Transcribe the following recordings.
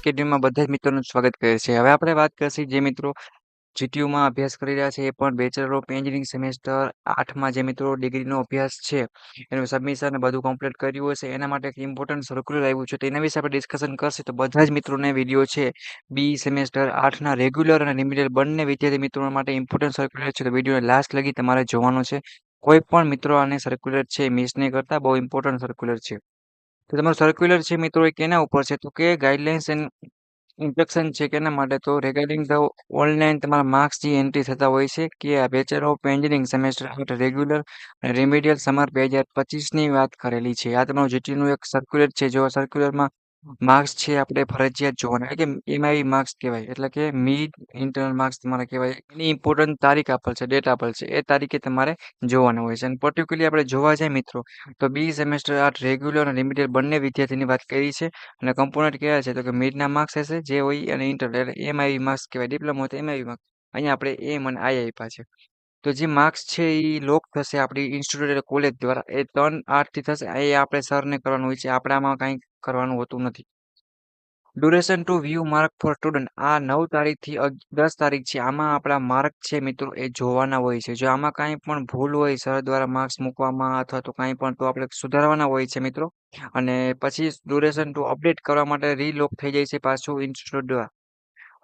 એકેડમીમાં બધા જ મિત્રોનું સ્વાગત કરે છે. હવે આપણે વાત કરશી જે મિત્રો જીટીયુમાં અભ્યાસ કરી રહ્યા છે એ પણ બેચલર ઓફ એન્જિનિયરિંગ સેમેસ્ટર 8માં જે મિત્રો ડિગ્રીનો અભ્યાસ છે એનું સબમિશન ને બધું કમ્પ્લીટ કર્યું હશે એના માટે એક ઇમ્પોર્ટન્ટ સર્ક્યુલર આવ્યું છે તો એના વિશે આપણે ડિસ્કશન કરશે તો બધા જ મિત્રોને વિડીયો છે બી સેમેસ્ટર 8ના રેગ્યુલર અને રિમિડિયલ બંને વિદ્યાર્થી મિત્રો માટે ઇમ્પોર્ટન્ટ સર્ક્યુલર છે તો વિડીયોને લાસ્ટ લગી તમારે જોવાનો છે. કોઈ પણ મિત્રો આને સર્ક્યુલર છે મિસ નહીં કરતા, બહુ ઇમ્પોર્ટન્ટ સર્ક્યુલર છે. તો તમારું સર્ક્યુલર છે મિત્રો એ કેના ઉપર છે તો કે ગાઈડલાઇન્સ એન્ડ ઇન્સ્ટ્રક્શન છે કેના માટે તો રિગાર્ડિંગ ધ ઓનલાઈન તમારા માર્ક્સ જે એન્ટ્રી થતા હોય છે કે આ bachelor of engineering semester 8 regular અને રેમિડિયલ સમર 2025ની વાત કરેલી છે. આ તમારું જીટીયુનું એક સર્ક્યુલર છે. જો સર્ક્યુલરમાં માર્ક્સ છે આપણે ફરજિયાત જોવાના એટલે કે એમઆઈ માર્ક્સ કહેવાય એટલે કે મિડ ઇન્ટરનલ માર્ક્સ તમારે કહેવાય. એની ઇમ્પોર્ટન્ટ તારીખ આપેલ છે, ડેટ આપેલ છે. એ તારીખે તમારે જોવાના હોય છે અને પર્ટિક્યુલરલી આપણે જોવા જાય મિત્રો તો બી સેમેસ્ટર 8 રેગ્યુલર અને રિમિડિયલ બંને વિદ્યાર્થીની વાત કરી છે અને કમ્પોનન્ટ કયા છે તો કે મિડના માર્ક્સ હશે જે હોય અને ઇન્ટર એટલે એમઆઈ માર્ક્સ કહેવાય. ડિપ્લોમા તો એમઆઈ માર્ક્સ. અહીંયા આપણે એમ અને આઈ આપ્યા છે. તો જે માર્ક્સ છે એ લોક થશે આપણી ઇન્સ્ટિટ્યૂટ એટલે કોલેજ દ્વારા. એ 3/8થી થશે. એ આપણે સરને કરવાનું હોય છે. આપણે આમાં કાંઈ કરવાનું હોતું નથી. Duration to view mark for student આ 9 તારીખથી 10 તારીખ છે. આમાં આપણા માર્ક છે મિત્રો એ જોવાના હોય છે. જો આમાં કાંઈ પણ ભૂલ હોય સર દ્વારા માર્ક્સ મૂકવામાં અથવા તો કાંઈ પણ તો આપણે સુધારવાના હોય છે મિત્રો. અને પછી ડ્યુરેશન ટુ અપડેટ કરવા માટે રીલોક થઈ જાય છે પાછું ઇન્સ્ટિટ્યૂટ દ્વારા.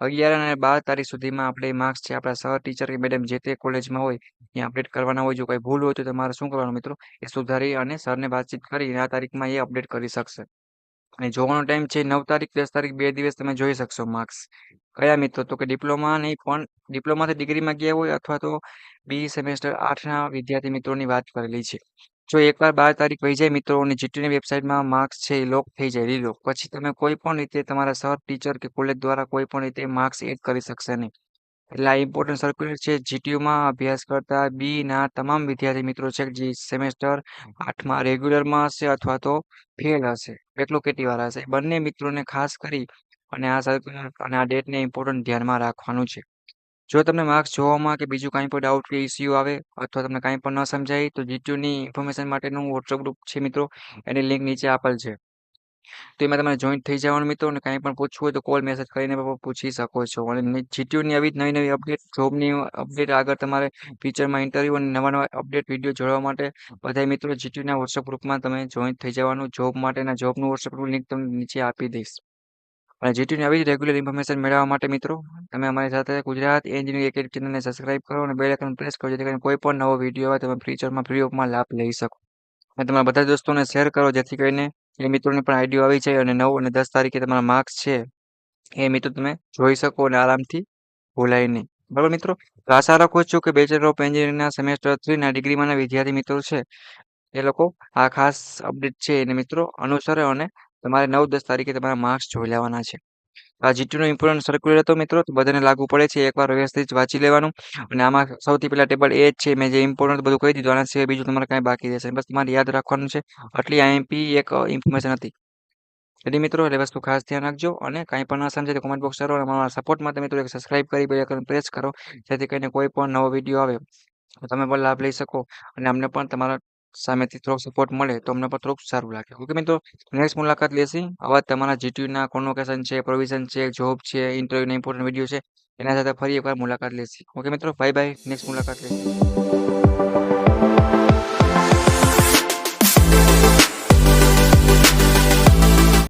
11 અને 12 તારીખ સુધીમાં આપણે માર્ક્સ છે આપણા સર ટીચર કે મેડમ જે તે કોલેજમાં હોય એ અપડેટ કરવાના હોય. જો કોઈ ભૂલ હોય તો તમારે શું કરવાનું મિત્રો એ સુધારી અને સરને વાતચીત કરી આ તારીખમાં એ અપડેટ કરી શકશે. અને જોવાનો ટાઈમ છે 9 તારીખ 10 તારીખ 2 દિવસ તમે જોઈ શકશો માર્ક્સ. કયા મિત્રો તો કે ડિપ્લોમા નહીં પણ ડિપ્લોમાથી ડિગ્રીમાં ગયા હોય અથવા તો બી સેમેસ્ટર 8ના વિદ્યાર્થી મિત્રોની વાત કરેલી છે. જો એકવાર 12 તારીખ વહી જાય મિત્રો અને જીટીયુની વેબસાઇટમાં માર્ક્સ છે એ લોક થઈ જાય રીલોક પછી તમે કોઈ પણ રીતે તમારા સર ટીચર કે કોલેજ દ્વારા કોઈ પણ રીતે માર્ક્સ એડ કરી શકશે નહીં. એટલે આ ઇમ્પોર્ટન્ટ સર્ક્યુલર છે જીટીયુમાં અભ્યાસ કરતા બી ના તમામ વિદ્યાર્થી મિત્રો છે જે સેમેસ્ટર 8માં રેગ્યુલરમાં હશે અથવા તો ફેલ હશે બેકલોકેટી વાળા હશે બંને મિત્રોને ખાસ કરી અને આ સર્ક્યુલર અને આ ડેટને ઇમ્પોર્ટન્ટ ધ્યાનમાં રાખવાનું છે. જો તમને માર્ક્સ જોવામાં કે બીજું કાંઈ પણ ડાઉટ કે ઇસ્યુ આવે અથવા તમને કાંઈ પણ ન સમજાય તો જીટીયુની ઇન્ફોર્મેશન માટેનું વોટ્સઅપ ગ્રુપ છે મિત્રો એની લિંક નીચે આપેલ છે. તો એમાં તમારે જોઈન્ટ થઈ જવાનું મિત્રો અને કાંઈ પણ પૂછવું હોય તો કોલ મેસેજ કરીને પણ પૂછી શકો છો. અને જીટીયુની આવી જ નવી અપડેટ જોબની અપડેટ આગળ તમારે ફ્યુચરમાં ઇન્ટરવ્યૂ અને નવા અપડેટ વિડીયો જોડવા માટે બધા મિત્રો જીટીયુના વોટ્સઅપ ગ્રુપમાં તમે જોઈન્ટ થઈ જવાનું. જોબ માટેના જોબનું વોટ્સઅપ ગ્રુપ લિંક તમને નીચે આપી દઈશ. અને જીટીયુની આવી જ રેગ્યુલર ઇન્ફોર્મેશન મેળવવા માટે મિત્રો તમે અમારી સાથે ગુજરાત એન્જિનિયરિંગ એકેડમી ચેનલને સબસ્ક્રાઇબ કરો અને બેલ આઇકન પ્રેસ કરો જેથી કરીને કોઈ પણ નવો વિડીયો આવે તમે ફ્રી ઓફમાં લાભ લઈ શકો. અને તમારા બધા દોસ્તોને શેર કરો જેથી કરીને એ મિત્રોને પણ આઈડિયો આવી જાય અને 9 અને 10 તારીખે તમારા માર્ક્સ છે એ મિત્રો તમે જોઈ શકો અને આરામથી ભૂલાય નહીં. બરાબર મિત્રો તો આશા રાખું છું કે બેચલર ઓફ એન્જિનિયરિંગના સેમેસ્ટર 3ના ડિગ્રીમાંના વિદ્યાર્થી મિત્રો છે એ લોકો આ ખાસ અપડેટ છે એને મિત્રો અનુસરે અને તમારે 9-10 તારીખે તમારા માર્ક્સ જોઈ લેવાના છે. આ જીટીયુનો ઇમ્પોર્ટન્ટ સર્ક્યુલર હતો મિત્રો તો બધાને લાગુ પડે છે એકવાર વ્યવસ્થિત વાંચી લેવાનું. અને આમાં સૌથી પહેલા ટેબલ એ જ છે મેં જે ઇમ્પોર્ટન્ટ બધું કહી દીધું આના સિવાય બીજું તમારે કાંઈ બાકી રહેશે બસ તમારે યાદ રાખવાનું છે. આટલી આઈએમપી એક ઇન્ફોર્મેશન હતી. એટલે મિત્રો એટલે વસ્તુ ખાસ ધ્યાન રાખજો અને કાંઈ પણ ન સમજાય તો કોમેન્ટ બોક્સ કરો અને અમારા સપોર્ટ માટે મિત્રો એક સબસ્ક્રાઇબ કરી બેલ આઇકન પ્રેસ કરો જેથી કરીને કોઈ પણ નવો વિડીયો આવે તો તમે પણ લાભ લઈ શકો અને અમને પણ તમારા સામેથી થોડોક સપોર્ટ મળે તો અમને પણ થોડુંક સારું લાગે. ઓકે મિત્રો નેક્સ્ટ મુલાકાત લેશી આવા તમારા જીટીયુના કોન્વોકેશન છે પ્રોવિઝન છે જોબ છે ઇન્ટરવ્યુના ઇમ્પોર્ટન્ટ વિડીયો છે એના સાથે ફરી એકવાર મુલાકાત લેશી. ઓકે મિત્રો બાય બાય નેક્સ્ટ મુલાકાત લેશી.